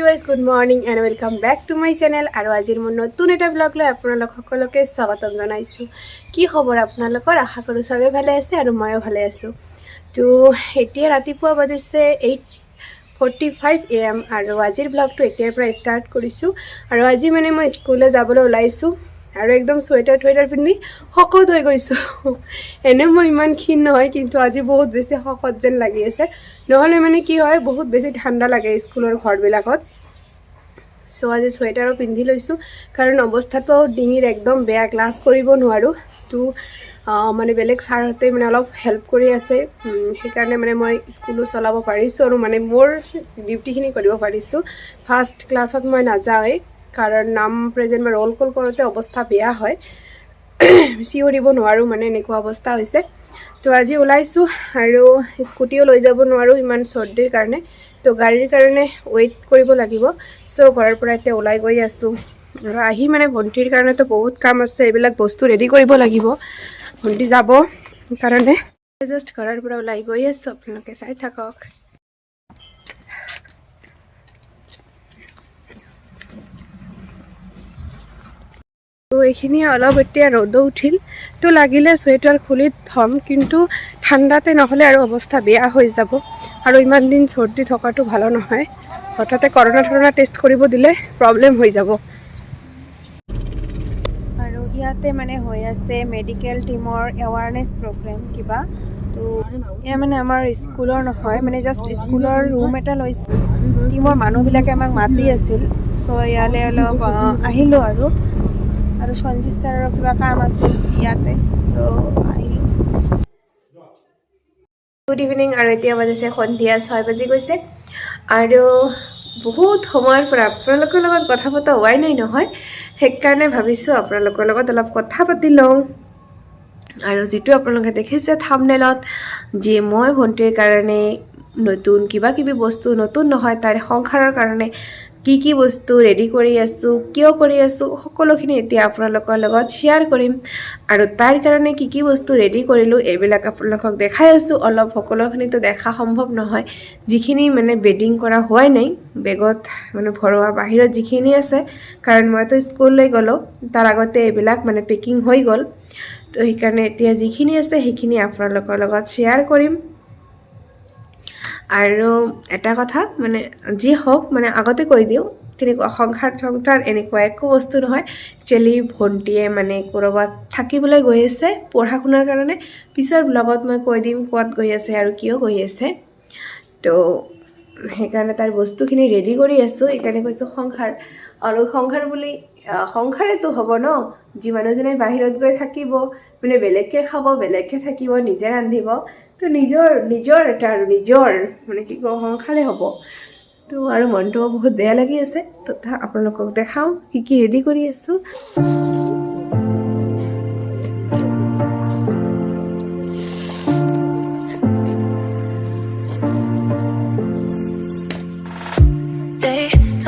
Viewers good morning and welcome back to my channel আৰু আজিৰ মোৰ নতুন এটা ব্লগ লৈ আপোনালোক সকলোকে স্বাগতম জনাইছোঁ। কি খবৰ আপোনালোকৰ? আশা কৰোঁ সবে ভালে আছে আৰু ময়ো ভালে আছোঁ। তো এতিয়া ৰাতিপুৱা বাজিছে 8:45 AM আৰু আজিৰ ব্লগটো এতিয়াৰ পৰা ষ্টাৰ্ট কৰিছোঁ। আৰু আজি মানে মই স্কুললৈ যাবলৈ ওলাইছোঁ আৰু একদম সোয়েটাৰ পিন্ধি শকত হৈ গৈছোঁ। এনে মই ইমান ক্ষীণ নহয়, কিন্তু আজি বহুত বেছি শকত যেন লাগি আছে। নহ'লে মানে কি হয়, বহুত বেছি ঠাণ্ডা লাগে স্কুলৰ ঘৰবিলাকত। সো আজি সোয়েটাৰো পিন্ধি লৈছোঁ, কাৰণ অৱস্থাটো ডিঙিৰ একদম বেয়া, ক্লাছ কৰিব নোৱাৰোঁ। তো মানে বেলেগ ছাৰহঁতে মানে অলপ হেল্প কৰি আছে, সেইকাৰণে মানে মই স্কুলো চলাব পাৰিছোঁ আৰু মানে মোৰ ডিউটিখিনি কৰিব পাৰিছোঁ। ফাৰ্ষ্ট ক্লাছত মই নাযাওঁৱেই, কাৰণ নাম প্ৰেজেণ্ট বা ৰোল কল কৰোঁতে অৱস্থা বেয়া হয়, চিঞৰিব নোৱাৰোঁ, মানে এনেকুৱা অৱস্থা হৈছে। তো আজি ওলাইছোঁ আৰু স্কুটিও লৈ যাব নোৱাৰোঁ ইমান চৰ্দিৰ কাৰণে, তো গাড়ীৰ কাৰণে ৱেইট কৰিব লাগিব। চ' ঘৰৰ পৰা এতিয়া ওলাই গৈ আছোঁ আৰু আহি মানে ভণ্টিৰ কাৰণেতো বহুত কাম আছে, এইবিলাক বস্তু ৰেডি কৰিব লাগিব। ভণ্টি যাব কাৰণে জাষ্ট ঘৰৰ পৰা ওলাই গৈ আছোঁ, আপোনালোকে চাই থাকক। তো এইখিনি অলপ এতিয়া ৰ'দো উঠিল, তো লাগিলে চুৱেটাৰ খুলি থ'ম, কিন্তু ঠাণ্ডাতে নহ'লে আৰু অৱস্থা বেয়া হৈ যাব। আৰু ইমান দিন চৰ্দি থকাটো ভালো নহয়, হঠাতে কৰোণা টেষ্ট কৰিব দিলে প্ৰব্লেম হৈ যাব। আৰু ইয়াতে মানে হৈ আছে মেডিকেল টিমৰ এৱাৰনেছ প্ৰগ্ৰেম কিবা। তো এয়া মানে আমাৰ স্কুলৰ নহয়, মানে জাষ্ট স্কুলৰ ৰুম এটা লৈছে, টিমৰ মানুহবিলাকে আমাক মাতি আছিল। চ' ইয়ালৈ অলপ আহিলোঁ আৰু সঞ্জীৱ ছাৰৰ কিবা কাম আছিল ইয়াতে, চ' আহিলোঁ। গুড ইভিনিং, আৰু এতিয়া বাজিছে সন্ধিয়া 6 বাজি গৈছে। আৰু বহুত সময়ৰ পৰা আপোনালোকৰ লগত কথা পতা হোৱাই নাই নহয়, সেইকাৰণে ভাবিছোঁ আপোনালোকৰ লগত অলপ কথা পাতি লওঁ। আৰু যিটো আপোনালোকে দেখিছে থাম্বনেইলত, যে মই ভণ্টিৰ কাৰণে নতুন কিবা কিবি বস্তু, নতুন নহয় তাইৰ সংসাৰৰ কাৰণে কি বস্তু ৰেডি কৰি আছোঁ, কিয় কৰি আছোঁ, সকলোখিনি এতিয়া আপোনালোকৰ লগত শ্বেয়াৰ কৰিম। আৰু তাইৰ কাৰণে কি বস্তু ৰেডি কৰিলোঁ এইবিলাক আপোনালোকক দেখাই আছোঁ অলপ। সকলোখিনিতো দেখা সম্ভৱ নহয়, যিখিনি মানে বেডিং কৰা হোৱাই নাই বেগত, মানে ভৰোৱা বাহিৰত যিখিনি আছে, কাৰণ মইতো স্কুললৈ গ'লোঁ, তাৰ আগতে এইবিলাক মানে পেকিং হৈ গ'ল। তো সেইকাৰণে এতিয়া যিখিনি আছে সেইখিনি আপোনালোকৰ লগত শ্বেয়াৰ কৰিম। আৰু এটা কথা, মানে যি হওক, মানে আগতে কৈ দিওঁ, তেনেকুৱা সংসাৰ এনেকুৱা একো বস্তু নহয়। একচুৱেলি ভণ্টিয়ে মানে ক'ৰবাত থাকিবলৈ গৈ আছে পঢ়া শুনাৰ কাৰণে। পিছৰ ব্লগত মই কৈ দিম ক'ত গৈ আছে আৰু কিয় গৈ আছে। তো সেইকাৰণে তাৰ বস্তুখিনি ৰেডি কৰি আছোঁ, সেইকাৰণে কৈছোঁ সংসাৰ। আৰু সংসাৰ বুলি সংসাৰেতো হ'ব ন, যি মানুহজনে বাহিৰত গৈ থাকিব, মানে বেলেগকৈ খাব, বেলেগকৈ থাকিব, নিজে ৰান্ধিব, তো নিজৰ এটা আৰু নিজৰ মানে কি কওঁ, সংসাৰে হ'ব। তো আৰু মনটোও বহুত বেয়া লাগি আছে, তো আপোনালোকক দেখাওঁ কি ৰেডি কৰি আছোঁ।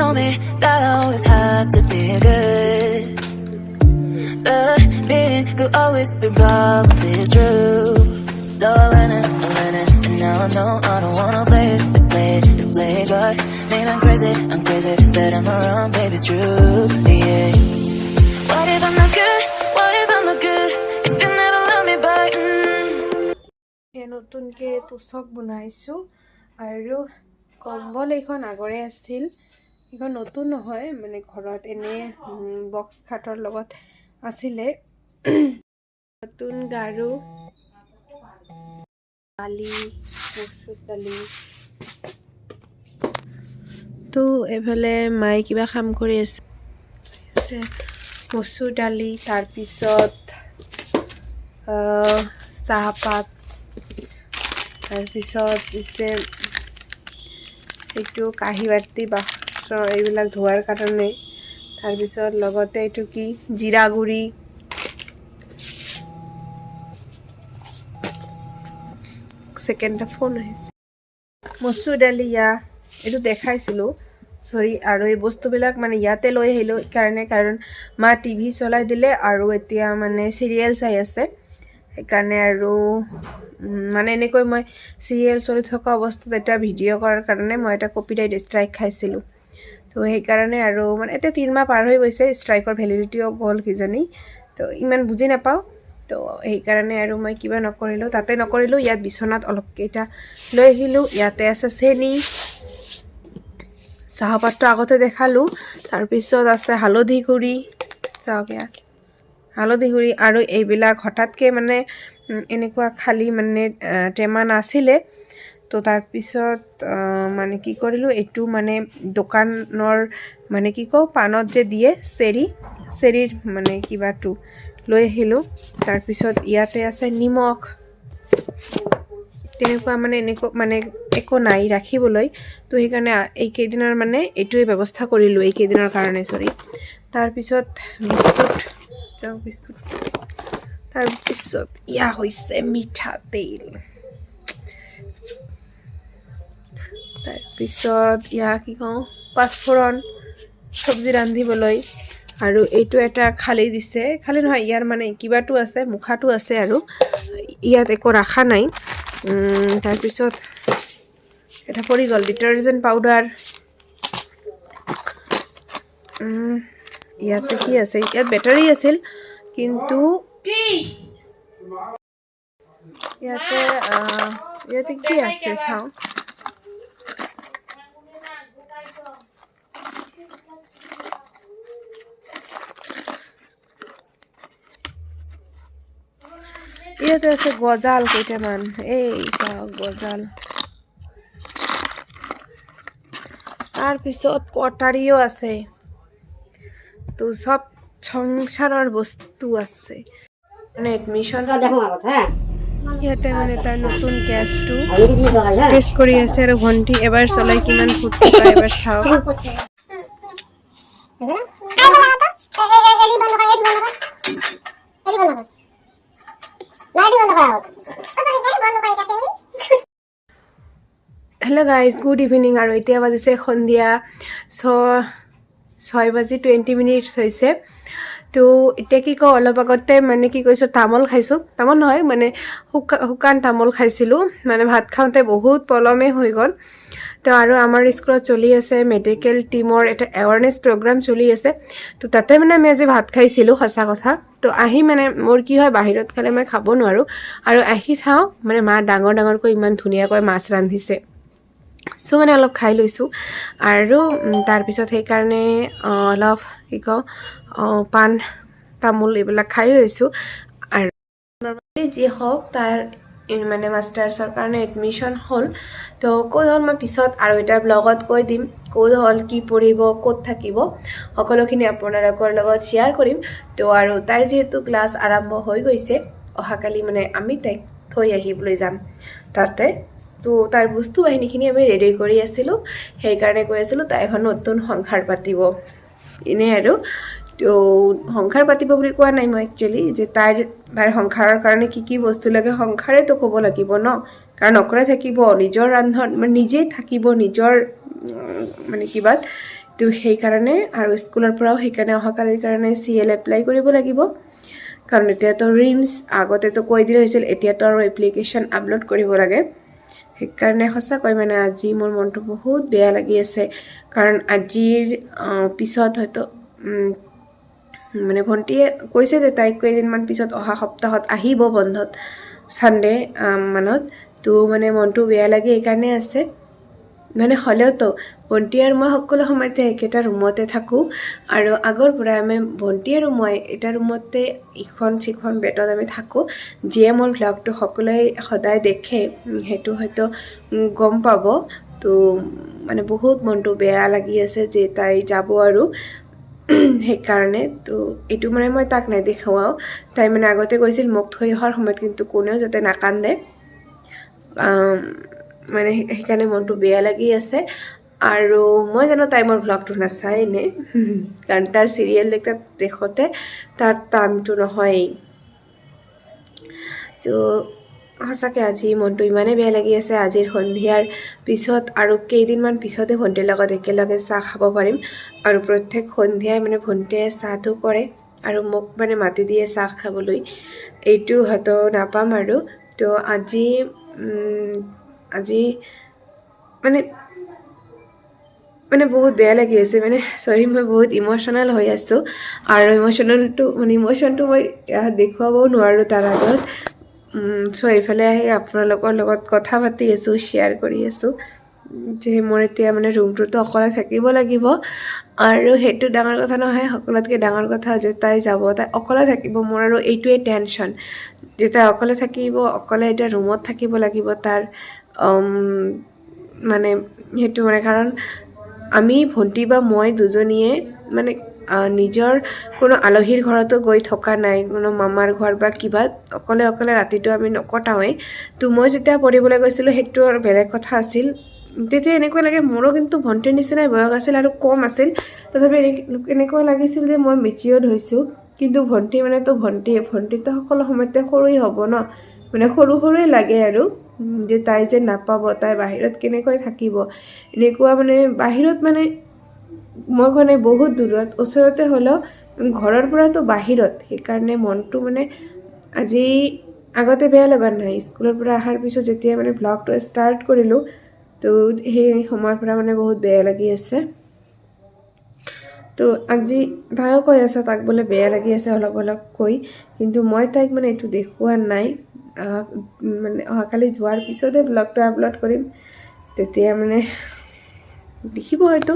Told me that I always had to be good, but being good always bring problems, it's true. So I learned it, and now I know I don't wanna play God. Man, I'm crazy, but I'm around, baby, it's true, yeah. What if I'm not good, if you never love me back? নতুনকৈ তোচক বনাইছোঁ, আৰু কম্বল এইখন আগৰে আছিল, এইখন নতুন নহয়, মানে ঘৰত এনে বক্স খাটৰ লগত আছিলে। নতুন গাৰু, দালি, মচুৰ দালি। তো এইফালে মায়ে কিবা কাম কৰি আছে, মচুৰ দালি, তাৰপিছত চাহপাত, তাৰপিছত পিছে এইটো কাঁহী বাতি বাচন এইবিলাক ধোৱাৰ কাৰণে, তাৰপিছত লগতে এইটো কি জিৰা গুড়ি, ছেকেণ্ড ফোন আহিছে, মচুৰ দালি, এইটো দেখাইছিলোঁ চৰি। আৰু এই বস্তুবিলাক মানে ইয়াতে লৈ আহিলোঁ কাৰণ মা টিভি চলাই দিলে আৰু এতিয়া মানে চিৰিয়েল চাই আছে, সেইকাৰণে। আৰু মানে এনেকৈ মই চিৰিয়েল চলি থকা অৱস্থাত এটা ভিডিঅ' কৰাৰ কাৰণে মই এটা কপিৰাইট ষ্ট্ৰাইক খাইছিলোঁ। তো সেইকাৰণে আৰু মানে এতিয়া 3 মাহ পাৰ হৈ গৈছে ষ্ট্ৰাইকৰ ভেলিডিটিও গ'ল কিজানি তো ইমান বুজি নাপাওঁ তো সেইকাৰণে আৰু মই কিবা নকৰিলোঁ তাতে নকৰিলোঁ ইয়াত বিচনাত অলপকেইটা লৈ আহিলোঁ ইয়াতে আছে চেনি চাহপাতটো আগতে দেখালোঁ তাৰপিছত আছে হালধি গুড়ি চাওক ইয়াত হালধি গুড়ি আৰু এইবিলাক হঠাৎকৈ মানে এনেকুৱা খালী মানে টেমা নাছিলে তো তাৰপিছত মানে কি কৰিলোঁ এইটো মানে দোকানৰ মানে কি কওঁ পাণত যে দিয়ে চেৰিৰ মানে কিবাটো লৈ আহিলোঁ তাৰপিছত ইয়াতে আছে নিমখ তেনেকুৱা মানে এনেকুৱা মানে একো নাই ৰাখিবলৈ তো সেইকাৰণে এইকেইদিনৰ মানে এইটোৱে ব্যৱস্থা কৰিলোঁ এইকেইদিনৰ কাৰণে তাৰপিছত বিস্কুট তাৰপিছত ইয়া হৈছে মিঠাতেল তাৰপিছত ইয়া কি কওঁ পাঁচফোৰণ চব্জি ৰান্ধিবলৈ আৰু এইটো এটা খালী দিছে খালী নহয় ইয়াৰ মানে কিবাটো আছে মুখাটো আছে আৰু ইয়াত একো ৰাখা নাই তাৰপিছত এটা পৰি গ'ল ডিটাৰজেণ্ট পাউডাৰ ইয়াতে কি আছে ইয়াত বেটাৰী আছিল কিন্তু ইয়াতে কি আছে চাওঁ ইয়াতে আছে গজাল কেইটামান এই চাওক গজাল তাৰপিছত কটাৰীও আছে তো সব সংসাৰৰ বস্তু আছে মানে এডমিশ্যন ইয়াতে মানে তাৰ নতুন গেছটো টেষ্ট কৰি আছে আৰু ভণ্টি এবাৰ চলাই কিমান ফূৰ্তি পায় এবাৰ চাওক হেল্ল' গাইজ গুড ইভিনিং আৰু এতিয়া বাজিছে সন্ধিয়া 6:20 হৈছে তো এতিয়া কি কওঁ অলপ আগতে মানে কি কৈছোঁ তামোল খাইছোঁ তামোল নহয় মানে শুকান তামোল খাইছিলোঁ মানে ভাত খাওঁতে বহুত পলমে হৈ গ'ল তো আৰু আমাৰ স্কুলত চলি আছে মেডিকেল টিমৰ এটা এৱাৰনেছ প্ৰগ্ৰাম চলি আছে তো তাতে মানে আমি আজি ভাত খাইছিলোঁ সঁচা কথা তো আহি মানে মোৰ কি হয় বাহিৰত খালে মই খাব নোৱাৰোঁ আৰু আহি চাওঁ মানে মা ডাঙৰকৈ ইমান ধুনীয়াকৈ মাছ ৰান্ধিছে চ' মানে অলপ খাই লৈছোঁ আৰু তাৰপিছত সেইকাৰণে অলপ কি কওঁ পাণ তামোল এইবিলাক খাই লৈছোঁ আৰু নৰ্মেলি যি হওক তাৰ মানে মাষ্টাৰ্ছৰ কাৰণে এডমিশ্যন হ'ল তো ক'ত হ'ল মই পিছত আৰু এটা ব্লগত কৈ দিম ক'ত হ'ল কি পঢ়িব ক'ত থাকিব সকলোখিনি আপোনালোকৰ লগত শ্বেয়াৰ কৰিম তো আৰু তাইৰ যিহেতু ক্লাছ আৰম্ভ হৈ গৈছে অহাকালি মানে আমি তাইক থৈ আহিবলৈ যাম তাতে তো তাৰ বস্তু বাহিনীখিনি আমি ৰেডি কৰি আছিলোঁ সেইকাৰণে কৈ আছিলোঁ তাই এখন নতুন সংসাৰ পাতিব এনেই আৰু তো সংসাৰ পাতিব বুলি কোৱা নাই মই একচুৱেলি যে তাইৰ সংসাৰৰ কাৰণে কি বস্তু লাগে সংসাৰেতো ক'ব লাগিব ন কাৰণ অকলে থাকিব নিজৰ ৰান্ধন মানে নিজেই থাকিব নিজৰ মানে কিবাত তো সেইকাৰণে আৰু স্কুলৰ পৰাও সেইকাৰণে অহাকালিৰ কাৰণে CL এপ্লাই কৰিব লাগিব কাৰণ এতিয়াতো ৰিমছ আগতেতো কৈ দিলে হৈছিল এতিয়াতো আৰু এপ্লিকেশ্যন আপলোড কৰিব লাগে সেইকাৰণে সঁচাকৈ মানে আজি মোৰ মনটো বহুত বেয়া লাগি আছে কাৰণ আজিৰ পিছত হয়তো মানে ভণ্টিয়ে কৈছে যে তাইক কেইদিনমান পিছত অহা সপ্তাহত আহিব বন্ধত ছানডে মানত তো মানে মনটো বেয়া লাগি এইকাৰণে আছে মানে হ'লেওতো ভণ্টি আৰু মই সকলো সময়তে একেটা ৰুমতে থাকোঁ আৰু আগৰ পৰা আমি ভণ্টি আৰু মই এটা ৰুমতে ইখন সিখন বেডত আমি থাকোঁ যিয়ে মোৰ ভ্লগটো সকলোৱে সদায় দেখে সেইটো হয়তো গম পাব তো মানে বহুত মনটো বেয়া লাগি আছে যে তাই যাব আৰু সেইকাৰণে তো এইটো মানে মই তাক নেদেখাওঁ তাই মানে আগতে কৈছিল মোক থৈ অহাৰ সময়ত কিন্তু কোনেও যাতে নাকান্দে মানে সেইকাৰণে মনটো বেয়া লাগি আছে আৰু মই জানো তাই মোৰ ব্লগটো নাচায় নে কাৰণ তাৰ চিৰিয়েল দেখোঁতে তাৰ টাইমটো নহয়েই তো সঁচাকৈ আজি মনটো ইমানেই বেয়া লাগি আছে আজিৰ সন্ধিয়াৰ পিছত আৰু কেইদিনমান পিছতে ভণ্টিৰ লগত একেলগে চাহ খাব পাৰিম আৰু প্ৰত্যেক সন্ধিয়াই মানে ভণ্টিয়ে চাহটো কৰে আৰু মোক মানে মাতি দিয়ে চাহ খাবলৈ এইটো হয়তো নাপাম আৰু তো আজি মানে মানে বহুত বেয়া লাগি আছে মানে চৰি মই বহুত ইম'শ্যনেল হৈ আছোঁ আৰু ইম'শ্যনটো মই দেখুৱাবও নোৱাৰোঁ তাৰ আগত চ' এইফালে আহি আপোনালোকৰ লগত কথা পাতি আছোঁ শ্বেয়াৰ কৰি আছোঁ যে মোৰ এতিয়া মানে ৰুমটোতো অকলে থাকিব লাগিব আৰু সেইটো ডাঙৰ কথা নহয় সকলোতকৈ ডাঙৰ কথা যে তাই যাব তাই অকলে থাকিব মোৰ আৰু এইটোৱে টেনশ্যন যে তাই অকলে থাকিব অকলে এতিয়া ৰুমত থাকিব লাগিব তাৰ মানে সেইটো মানে কাৰণ আমি ভণ্টি বা মই দুজনীয়ে মানে নিজৰ কোনো আলহীৰ ঘৰতো গৈ থকা নাই কোনো মামাৰ ঘৰ বা কিবা অকলে অকলে ৰাতিটো আমি নকটাওঁৱেই তো মই যেতিয়া পঢ়িবলৈ গৈছিলোঁ সেইটো আৰু বেলেগ কথা আছিল তেতিয়া এনেকুৱা লাগে মোৰো কিন্তু ভণ্টিৰ নিচিনাই বয়স আছিল আৰু কম আছিল তথাপি এনেকুৱা লাগিছিল যে মই মেচিয়ৰ্ড হৈছোঁ কিন্তু ভণ্টি মানেতো ভণ্টিতো সকলো সময়তে সৰুই হ'ব ন মানে সৰুৱে লাগে আৰু যে তাই যে নাপাব তাই বাহিৰত কেনেকৈ থাকিব এনেকুৱা মানে বাহিৰত মানে মই মানে বহুত দূৰত ওচৰতে হ'লেও ঘৰৰ পৰাতো বাহিৰত সেইকাৰণে মনটো মানে আজি আগতে বেয়া লগা নাই স্কুলৰ পৰা অহাৰ পিছত যেতিয়া মানে ব্লগটো ষ্টাৰ্ট কৰিলোঁ তো সেই সময়ৰ পৰা মানে বহুত বেয়া লাগি আছে তো আজি তাইও কৈ আছে তাক বোলে বেয়া লাগি আছে অলপ কৈ কিন্তু মই তাইক মানে এইটো দেখুওৱা নাই মানে অহাকালি যোৱাৰ পিছতে ব্লগটো আপলোড কৰিম তেতিয়া মানে দেখিব হয়তো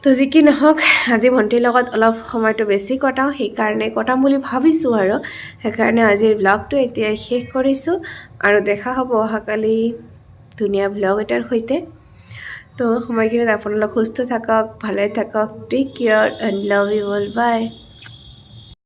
তো যি কি নহওক আজি ভণ্টিৰ লগত অলপ সময়টো বেছি কটাওঁ সেইকাৰণে কটাম বুলি ভাবিছোঁ আৰু সেইকাৰণে আজিৰ ব্লগটো এতিয়াই শেষ কৰিছোঁ আৰু দেখা হ'ব অহাকালি ধুনীয়া ব্লগ এটাৰ সৈতে তো সময়খিনিত আপোনালোক সুস্থ থাকক ভালে থাকক take care and love you all by